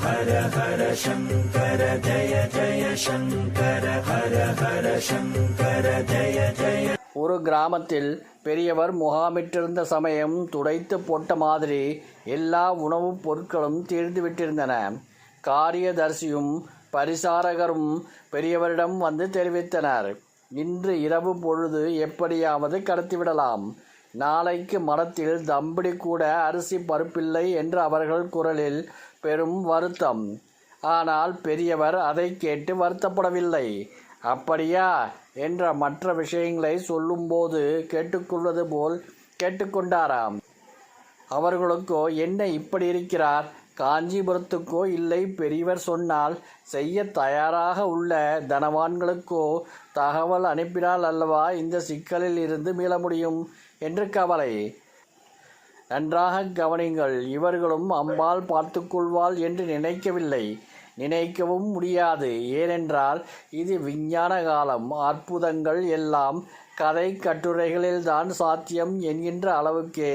ஹர ஹர சங்கர ஜய ஜய சங்கர ஹர ஹர சங்கர ஜய ஜய. ஒரு கிராமத்தில் பெரியவர் முகாமிட்டிருந்த சமயம் துடைத்து போட்ட மாதிரி எல்லா உணவுப் பொருட்களும் தீர்ந்துவிட்டிருந்தன. காரியதர்சியும் பரிசாரகரும் பெரியவரிடம் வந்து தெரிவித்தனர், இன்று இரவு பொழுது எப்படியாவது கடத்திவிடலாம். நாளைக்கு மரத்தில் தம்படி கூட அரிசி பருப்பில்லை என்று அவர்கள் குரலில் பெரும் வருத்தம். ஆனால் பெரியவர் அதை கேட்டு வருத்தப்படவில்லை. அப்படியா என்ற மற்ற விஷயங்களை சொல்லும்போது கேட்டுக்கொள்வது போல் கேட்டுக்கொண்டாராம். அவர்களுக்கோ என்ன இப்படி இருக்கிறார், காஞ்சிபுரத்துக்கோ இல்லை, பெரியவர் சொன்னால் செய்ய தயாராக உள்ள தனவான்களுக்கோ தகவல் அனுப்பினால் அல்லவா இந்த சிக்கலில் இருந்து மீள முடியும் என்று கவலை. நன்றாக கவனிங்கள், இவர்களும் அம்பாள் பார்த்துக்கொள்வாள் என்று நினைக்கவில்லை, நினைக்கவும் முடியாது. ஏனென்றால் இது விஞ்ஞான காலம். அற்புதங்கள் எல்லாம் கதை கட்டுரைகளில்தான் சாத்தியம் என்கின்ற அளவுக்கே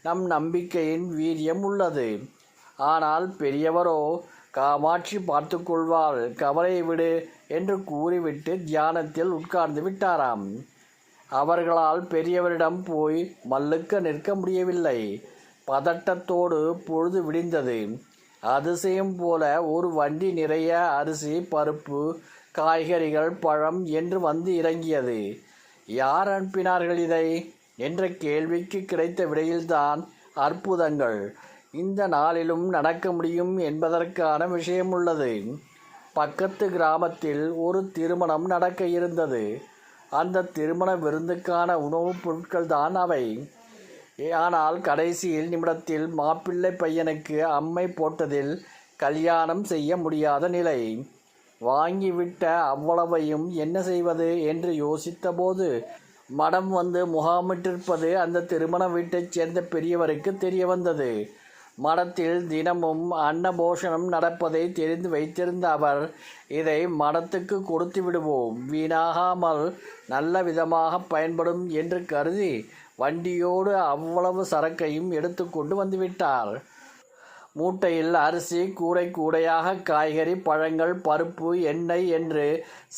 நம் நம்பிக்கையின் வீரியம் உள்ளது. ஆனால் பெரியவரோ காமாட்சி பார்த்து கொள்வாள், கவலை விடு என்று கூறிவிட்டு தியானத்தில் உட்கார்ந்து விட்டாராம். அவர்களால் பெரியவரிடம் போய் மல்லுக்க நிற்க முடியவில்லை. பதட்டத்தோடு பொழுது விடிந்தது. அதிசயம் போல ஒரு வண்டி நிறைய அரிசி, பருப்பு, காய்கறிகள், பழம் என்று வந்து இறங்கியது. யார் அனுப்பினார்கள் இதை என்ற கேள்விக்கு கிடைத்த விடையில்தான் அற்புதங்கள் இந்த நாளிலும் நடக்க முடியும் என்பதற்கான விஷயம் உள்ளது. பக்கத்து கிராமத்தில் ஒரு திருமணம் நடக்க இருந்தது. அந்த திருமண விருந்துக்கான உணவுப் பொருட்கள் தான் அவை. ஆனால் கடைசியில் நிமிடத்தில் மாப்பிள்ளை பையனுக்கு அம்மை போட்டதில் கல்யாணம் செய்ய முடியாத நிலை. வாங்கிவிட்ட அவ்வளவையும் என்ன செய்வது என்று யோசித்தபோது மடம் வந்து முகாமிட்டிருப்பது அந்த திருமண வீட்டைச் சேர்ந்த பெரியவருக்கு தெரிய வந்தது. மடத்தில் தினமும் அன்னபோஷணம் நடப்பதை தெரிந்து வைத்திருந்த அவர், இதை மடத்துக்கு கொடுத்து விடுவோம், வீணாகாமல் நல்ல விதமாக பயன்படும் என்று கருதி வண்டியோடு அவ்வளவு சரக்கையும் எடுத்து கொண்டு வந்துவிட்டார். மூட்டையில் அரிசி, கூடை கூடையாக காய்கறி, பழங்கள், பருப்பு, எண்ணெய் என்று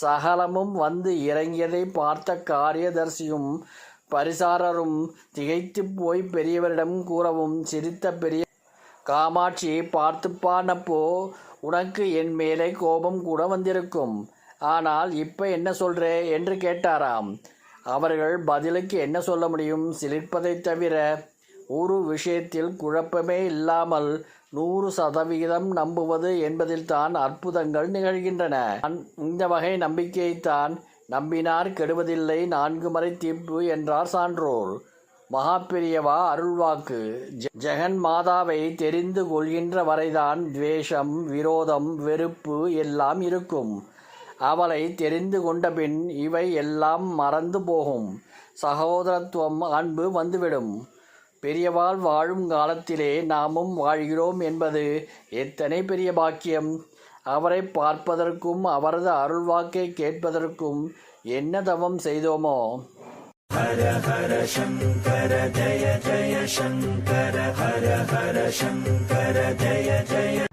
சகலமும் வந்து இறங்கியதை பார்த்த காரியதர்சியும் பரிசாரரும் திகைத்து போய் பெரியவரிடம் கூறவும், சிரித்த பெரிய காமாட்சி, பார்த்துப்பானப்போ உனக்கு என் மேலே கோபம் கூட வந்திருக்கும், ஆனால் இப்போ என்ன சொல்கிறே என்று கேட்டாராம். அவர்கள் பதிலுக்கு என்ன சொல்ல முடியும், சிலிர்ப்பதை தவிர. ஒரு விஷயத்தில் குழப்பமே இல்லாமல் 100% நம்புவது என்பதில்தான் அற்புதங்கள் நிகழ்கின்றன. இந்த வகை நம்பிக்கையைத்தான் நம்பினார் கெடுவதில்லை 4 மறை தீர்ப்பு என்றார் சான்றோர். மகாபெரியவா அருள்வாக்கு. ஜெகன் மாதாவை தெரிந்து கொள்கின்ற வரைதான் துவேஷம், விரோதம், வெறுப்பு எல்லாம் இருக்கும். அவளை தெரிந்து கொண்டபின் இவை எல்லாம் மறந்து போகும். சகோதரத்துவம், அன்பு வந்துவிடும். பெரியவாள் வாழும் காலத்திலே நாமும் வாழ்கிறோம் என்பது எத்தனை பெரிய பாக்கியம். அவரை பார்ப்பதற்கும் அவரது அருள்வாக்கை கேட்பதற்கும் என்ன தவம் செய்தோமோ. ஹர ஹர சங்கர ஜய ஜய சங்கர ஹர ஹர சங்கர ஜய ஜய.